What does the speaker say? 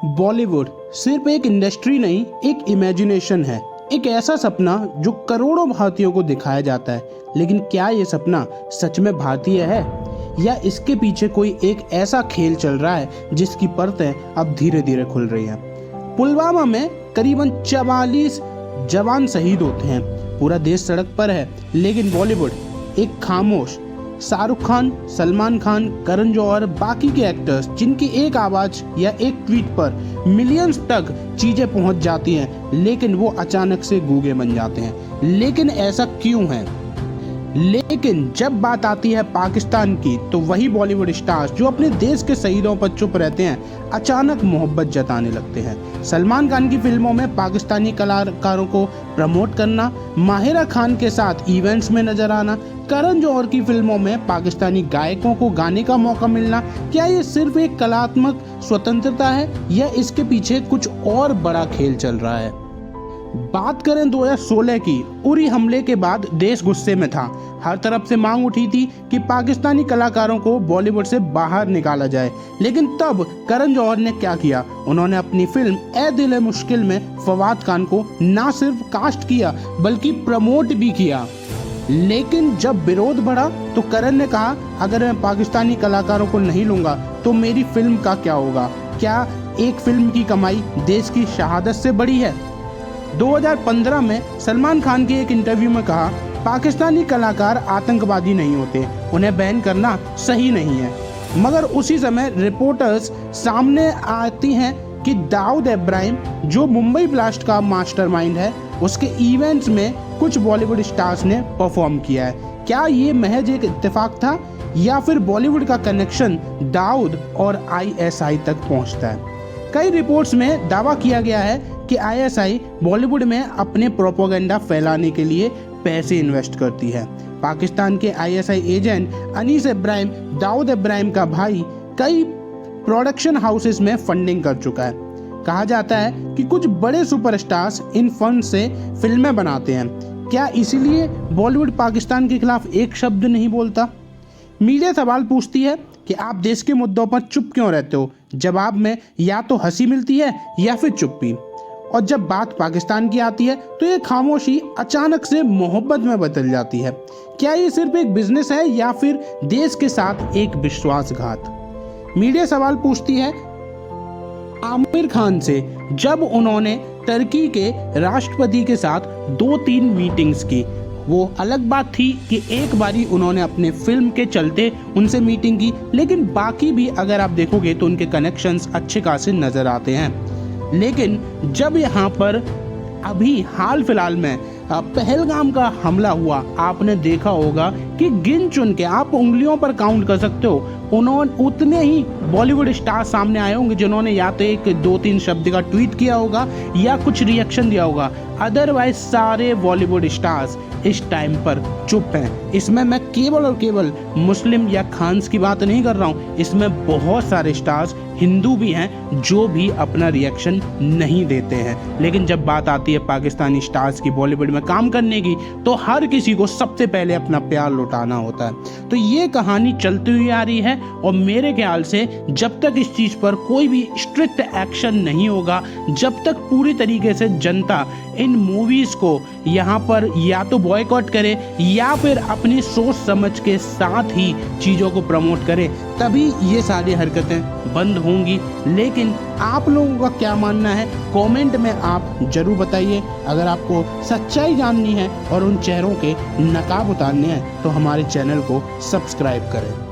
बॉलीवुड सिर्फ एक इंडस्ट्री नहीं, एक इमेजिनेशन है। एक ऐसा सपना जो करोड़ों भारतीयों को दिखाया जाता है, लेकिन क्या ये सपना सच में भारतीय है या इसके पीछे कोई एक ऐसा खेल चल रहा है जिसकी परतें अब धीरे धीरे खुल रही हैं। पुलवामा में करीबन 44 जवान शहीद होते हैं, पूरा देश सड़क पर है, लेकिन बॉलीवुड एक खामोश। शाहरुख खान, सलमान खान, करण जौहर, बाकी के एक्टर्स जिनकी एक आवाज या एक ट्वीट पर मिलियंस तक चीजें पहुंच जाती हैं, लेकिन वो अचानक से गूंगे बन जाते हैं। लेकिन ऐसा क्यों है? लेकिन जब बात आती है पाकिस्तान की, तो वही बॉलीवुड स्टार्स जो अपने देश के शहीदों पर चुप रहते हैं, अचानक मोहब्बत जताने लगते हैं। सलमान खान की फिल्मों में पाकिस्तानी कलाकारों को प्रमोट करना, माहिरा खान के साथ इवेंट्स में नजर आना, करण जौहर की फिल्मों में पाकिस्तानी गायकों को गाने का मौका मिलना, क्या ये सिर्फ एक कलात्मक स्वतंत्रता है या इसके पीछे कुछ और बड़ा खेल चल रहा है? बात करें 2016 की, उरी हमले के बाद देश गुस्से में था। हर तरफ से मांग उठी थी कि पाकिस्तानी कलाकारों को बॉलीवुड से बाहर निकाला जाए, लेकिन तब करण जौहर ने क्या किया? उन्होंने अपनी फिल्म ए दिल है मुश्किल में फवाद खान को ना सिर्फ कास्ट किया बल्कि प्रमोट भी किया। लेकिन जब विरोध बढ़ा तो करण ने कहा, अगर मैं पाकिस्तानी कलाकारों को नहीं लूंगा तो मेरी फिल्म का क्या होगा? क्या एक फिल्म की कमाई देश की शहादत से बड़ी है? 2015 में सलमान खान के एक इंटरव्यू में कहा, पाकिस्तानी कलाकार आतंकवादी नहीं होते, उन्हें बैन करना सही नहीं है। मगर उसी समय रिपोर्टर्स सामने आती हैं कि दाऊद इब्राहिम, जो मुंबई ब्लास्ट का मास्टरमाइंड है, उसके इवेंट्स में कुछ बॉलीवुड स्टार्स ने परफॉर्म किया है। क्या ये महज एक इत्तेफाक था या फिर बॉलीवुड का कनेक्शन दाऊद और ISI तक पहुंचता है? कई रिपोर्ट्स में दावा किया गया है कि ISI बॉलीवुड में अपने प्रोपेगेंडा फैलाने के लिए पैसे इन्वेस्ट करती है। पाकिस्तान के ISI एजेंट अनीस इब्राहिम, दाऊद इब्राहिम का भाई, कई प्रोडक्शन हाउसेस में फंडिंग कर चुका है। कहा जाता है कि कुछ बड़े सुपरस्टार्स इन फंड से फिल्में बनाते हैं। क्या इसीलिए बॉलीवुड पाकिस्तान के खिलाफ एक शब्द नहीं बोलता? मीडिया सवाल पूछती है कि आप देश के मुद्दों पर चुप क्यों रहते हो? जवाब में या तो हंसी मिलती है या फिर चुप्पी। और जब बात पाकिस्तान की आती है तो ये खामोशी अचानक से मोहब्बत में बदल जाती है। क्या ये सिर्फ एक बिजनेस है या फिर देश के साथ एक विश्वासघात? मीडिया सवाल पूछती है आमिर खान से, जब उन्होंने टर्की के राष्ट्रपति के साथ 2-3 मीटिंग्स की। वो अलग बात थी कि एक बारी उन्होंने अपने फिल्म के चलते उनसे मीटिंग की, लेकिन बाकी भी अगर आप देखोगे तो उनके कनेक्शंस अच्छे खासे नजर आते हैं। लेकिन जब यहाँ पर अभी हाल फिलहाल में पहलगाम का हमला हुआ, आपने देखा होगा कि गिन चुन के आप उंगलियों पर काउंट कर सकते हो, उन्होंने उतने ही बॉलीवुड स्टार सामने आए होंगे जिन्होंने या तो 1-2-3 शब्द का ट्वीट किया होगा या कुछ रिएक्शन दिया होगा। अदरवाइज सारे बॉलीवुड स्टार्स इस टाइम पर चुप हैं। इसमें मैं केवल और केवल मुस्लिम या खान्स की बात नहीं कर रहा हूँ, इसमें बहुत सारे स्टार्स हिंदू भी हैं जो भी अपना रिएक्शन नहीं देते हैं। लेकिन जब बात आती है पाकिस्तानी स्टार्स की बॉलीवुड में काम करने की, तो हर किसी को सबसे पहले अपना प्यार लौटाना होता है। तो ये कहानी चलती हुई आ रही है और मेरे ख्याल से जब तक इस चीज़ पर कोई भी स्ट्रिक्ट एक्शन नहीं होगा, जब तक पूरी तरीके से जनता इन मूवीज़ को यहाँ पर या तो बॉयकॉट करे या फिर अपनी सोच समझ के साथ ही चीज़ों को प्रमोट करे, तभी ये सारी हरकतें बंद होंगी। लेकिन आप लोगों का क्या मानना है, कमेंट में आप जरूर बताइए। अगर आपको सच्चाई जाननी है और उन चेहरों के नकाब उतारने हैं तो हमारे चैनल को सब्सक्राइब करें।